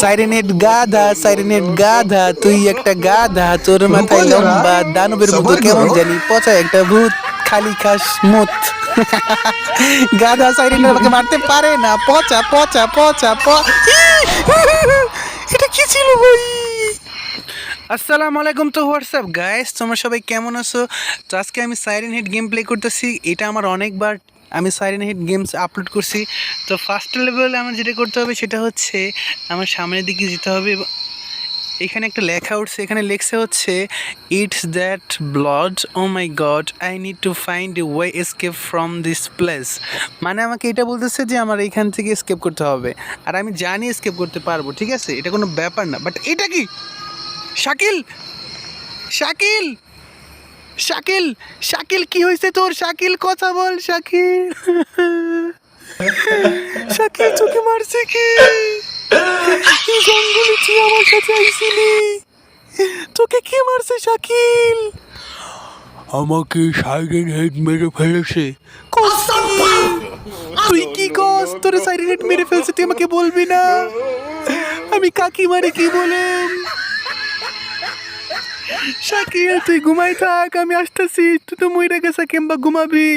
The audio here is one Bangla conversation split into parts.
সাইরেনেট গাধা, সাইরেনেট গাধা, তুই একটা গাধা, তোর रुको মাথায় जरा লম্বা দানবের মতো सबर কেমন करो। জানি পচা একটা ভূত, খালি খাস মুত। গাধা সাইরেন আমাকে মারতে পারে না, পচা পচা পচা এটা কি ছিল ভাই? আসসালামু আলাইকুম। তো হোয়াটসঅ্যাপ গাইস, তোমরা সবাই কেমন আছো? তো আজকে আমি সাইরেন হিট গেম প্লে করতেছি। এটা আমার অনেকবার আমি সাইরেন হিট গেমস আপলোড করছি। তো ফার্স্ট লেভেলে আমার যেটা করতে হবে সেটা হচ্ছে আমার সামনের দিকে যেতে হবে এবং এখানে একটা লেখা উঠছে, এখানে লেখছে হচ্ছে it's that blood, oh my God, I need to find a way escape from this place. মানে আমাকে এটা বলতেছে যে আমার এইখান থেকে এসকেপ করতে হবে, আর আমি জানি এসকেপ করতে পারবো, ঠিক আছে, এটা কোনো ব্যাপার না। বাট এটা কি? শাকিল, শাকিল, শাকিল, শাকিল, কি হয়েছে তোর? শাকিল কথা বল, শাকিল। শাকিল তোকে মারছে কি? এই জঙ্গলে তুই আমার সাথে আইছিলি, তোকে কে মারছে শাকিল? আমাকে সাইরেন হেড মেরে ফেলেছে। কস কি? তুই কি কস? তোর সাইরেন হেড মেরে ফেলছে, তুই আমাকে বলবি না? আমি কাকি মারে কি বলুম? শাকিল তুই ঘুমাই থাক, আমি আসতেছি। তুই তো মইরা গেছে, কেমবা ঘুমাবি?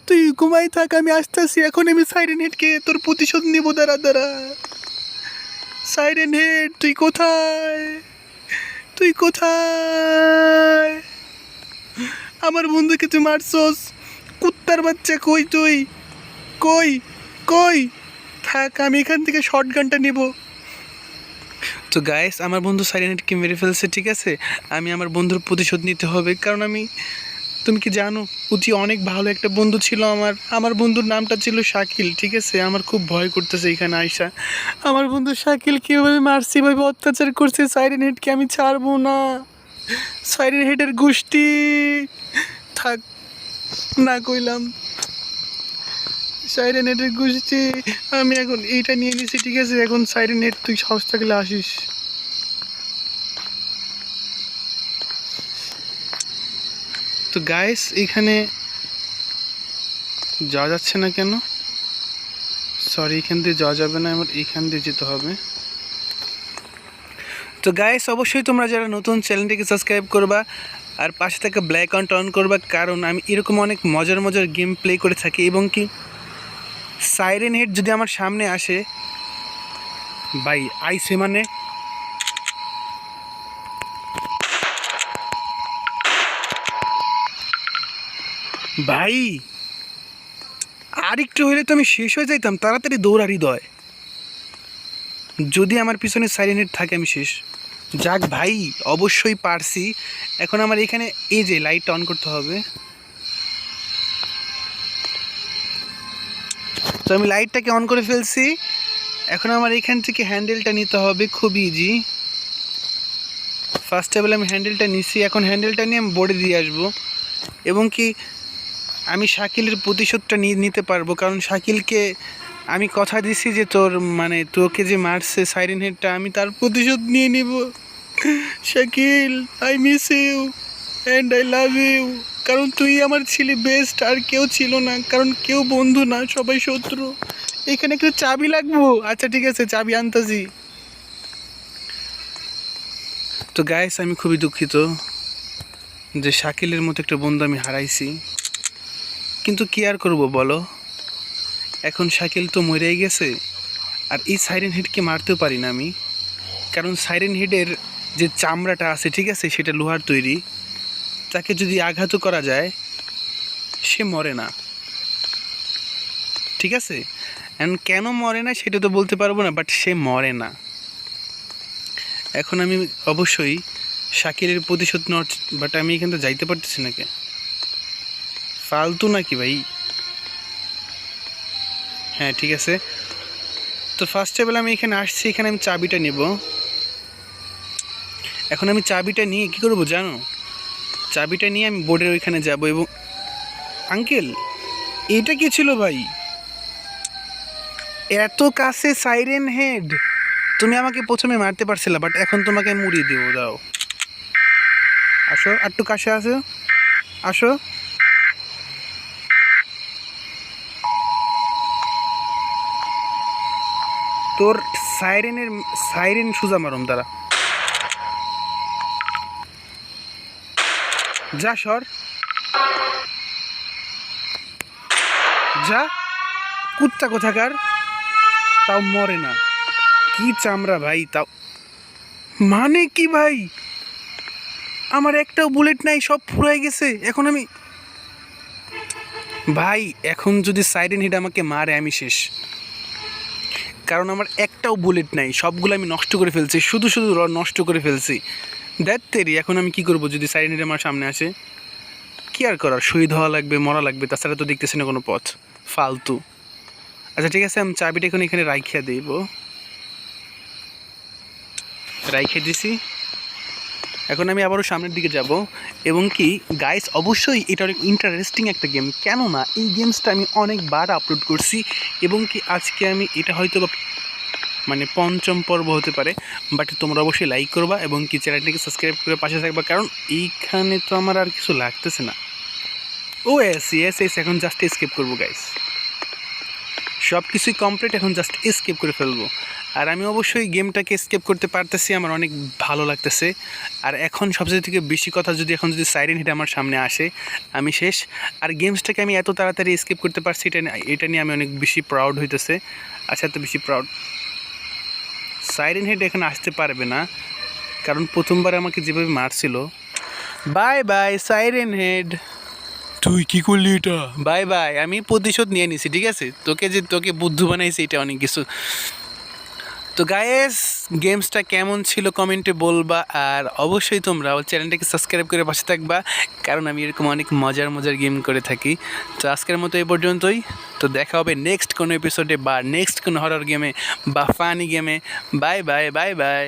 তুই ঘুমাই থাক, আমি আসতেছি। এখন আমি সাইরেন হেডকে তোর প্রতিশোধ নিব, দাঁড়া দাঁড়া। সাইরেন হেড তুই কোথায়? তুই কোথায়? আমার বন্ধুকে তুই মারছস, কুত্তার বাচ্চা। কই তুই? কই? কই? থাক, আমি এখান থেকে শর্ট গানটা নিব। তো গাইস, আমার বন্ধু সাইলেন্টকে মেরে ফেলছে, ঠিক আছে। আমি আমার বন্ধুর প্রতিশোধ নিতে হবে, কারণ আমি, তুমি কি জানো, অতি অনেক ভালো একটা বন্ধু ছিল আমার। আমার বন্ধুর নামটা ছিল শাকিল, ঠিক আছে। আমার খুব ভয় করতেছে এখানে আইসা। আমার বন্ধু শাকিল কীভাবে মারছি, ভাবে অত্যাচার করছে সাইরেন হেডকে, আমি ছাড়বো না। সাইরেন হেডের গোষ্ঠী, থাক, না কইলাম। সাইরেন হেডের গোষ্ঠী, আমি এখন এইটা নিয়ে নিছি, ঠিক আছে। এখন সাইরেন হেড তুই সাহস থাকলে আসিস। তো গাইস, এখানে যাওয়া যাচ্ছে না কেন? সরি, এখান দিয়ে যাওয়া যাবে না, আমার এইখান দিয়ে যেতে হবে। তো গাইস, অবশ্যই তোমরা যারা নতুন, চ্যানেলটিকে সাবস্ক্রাইব করবা আর পাশে থাকা ব্ল্যাক আইকনটা অন করবা, কারণ আমি এরকম অনেক মজার মজার গেম প্লে করে থাকি। এবং কি সাইরেন হেড যদি আমার সামনে আসে, ভাই আইসে মানে, ভাই আর একটু হইলে তো আমি শেষ হয়ে যাইতাম। তাড়াতাড়ি দৌড়া হৃদয়, যদি আমার পিছনে সাইরেন হেড থাকে আমি শেষ। যাক ভাই, অবশ্যই পারছি। এখন আমার এখানে এই যে লাইটটা অন করতে হবে। তো আমি লাইটটাকে অন করে ফেলছি। এখন আমার এখান থেকে হ্যান্ডেলটা নিতে হবে, খুব ইজি। ফার্স্ট টেবল আমি হ্যান্ডেলটা নিছি, এখন হ্যান্ডেলটা নিয়ে আমি বোর্ডে দিয়ে আসবো। এবং কি আমি শাকিলের প্রতিশোধটা নিতে পারবো, কারণ শাকিলকে আমি কথা দিছি যে তোর, মানে তোকে যে মারছে সাইরেন হেডটা, আমি তার প্রতিশোধ নিয়ে নিব। Shakil, I miss you and I love you. কারণ তুই আমার ছিলি বেস্ট, আর কেউ ছিল না। কারণ কেউ বন্ধু না, সবাই শত্রু। এখানে একটা চাবি লাগবো। আচ্ছা ঠিক আছে, চাবি আনতাছি। তো গাইস, আমি খুবই দুঃখিত যে শাকিলের মতো একটা বন্ধু আমি হারাইছি। কিন্তু কি আর করবো বলো, এখন শাকিল তো মরেই গেছে। আর এই সাইরেন হেডকে মারতেও পারি না আমি, কারণ সাইরেন হেডের যে চামড়াটা আছে, ঠিক আছে, সেটা লোহার তৈরি। তাকে যদি আঘাতও করা যায়, সে মরে না, ঠিক আছে। এখন কেন মরে না সেটা তো বলতে পারবো না, বাট সে মরে না। এখন আমি অবশ্যই শাকিলের প্রতিশোধ নেওয়ার, বাট আমি এখান থেকে যাইতে পারতেছি না। কে ফালতু নাকি ভাই? হ্যাঁ ঠিক আছে। তো ফার্স্ট অফ অল আমি এখানে আসছি, এখানে আমি চাবিটা নেব। এখন আমি চাবিটা নিয়ে কী করবো জানো? চাবিটা নিয়ে আমি বোর্ডের ওইখানে যাব। এবং আঙ্কেল, এটা কি ছিল ভাই? এত কাছে সাইরেন হেড, তুমি আমাকে প্রথমে মারতে পারছিলে, বাট এখন তোমাকে আমি মুড়িয়ে দেবো। দাও, আসো, একটু কাছে আসো, আসো। তো তোর সাইরেন সুজা মারুম দ্বারা যা সর যা কুত্তা কোথাকার তাও মরে না কি চামড়া ভাই তাও মানে কি ভাই আমার একটাও বুলেট নাই সব ফুরাই গেছে এখন আমি ভাই এখন যদি সাইরেন হেড আমাকে মারে আমি শেষ কারণ আমার একটাও বুলেট নাই সবগুলো আমি নষ্ট করে ফেলছি শুধু নষ্ট করে ফেলছি দ্যাট তেরি এখন আমি কি করব যদি সাইরেন হেড আমার সামনে আসে কি আর করার শহীদ হওয়া লাগবে মরা লাগবে তাছাড়া তো দেখতেছি না কোনো পথ ফালতু আচ্ছা ঠিক আছে আমি চাবিটা এখন এখানে রাইখিয়া দেব রাইখে দিছি এখন আমি আবারও সামনের দিকে যাব এবং কি গাইস অবশ্যই এটা অনেক ইন্টারেস্টিং একটা গেম কেননা এই গেমসটা আমি অনেকবার আপলোড করছি এবং কি আজকে আমি এটা হয়তো মানে পঞ্চম পর্ব হতে পারে বাট তোমরা অবশ্যই লাইক করবা এবং কি চ্যানেলটাকে সাবস্ক্রাইব করে পাশে থাকবা কারণ এইখানে তো আমার আর কিছু লাগতেছে না ও এস এখন জাস্ট এসকেপ করবো গাইস সব কিছুই কমপ্লিট এখন জাস্ট এসকেপ করে ফেলবো আর আমি অবশ্যই গেমটাকে এসকেপ করতে পারতেছি আমার অনেক ভালো লাগতেছে আর এখন সবচেয়ে থেকে বেশি কথা যদি সাইরেন হেড আমার সামনে আসে আমি শেষ আর গেমসটাকে আমি এত তাড়াতাড়ি এসকেপ করতে পারছি এটা নিয়ে আমি অনেক বেশি প্রাউড হইতেছে আচ্ছা এত বেশি প্রাউড সাইরেন হেড এখানে আসতে পারবে না কারণ প্রথমবার আমাকে যেভাবে মারছিল বাই বাই সাইরেন হেড তুই কি করলি এটা? বাই বাই আমি প্রতিশোধ নিয়ে নিছি ঠিক আছে তোকে বুদ্ধু বানাইছি এটা অনেক কিছু তো গায়েস গেমসটা কেমন ছিল কমেন্টে বলবা আর অবশ্যই তোমরা চ্যানেলটাকে সাবস্ক্রাইব করে পাশে থাকবা কারণ আমি এরকম অনেক মজার গেম করে থাকি তো আজকের মতো এই পর্যন্তই তো দেখা হবে নেক্সট কোনো এপিসোডে বা নেক্সট কোনো হরর গেমে বা ফানি গেমে বাই বাই বাই বাই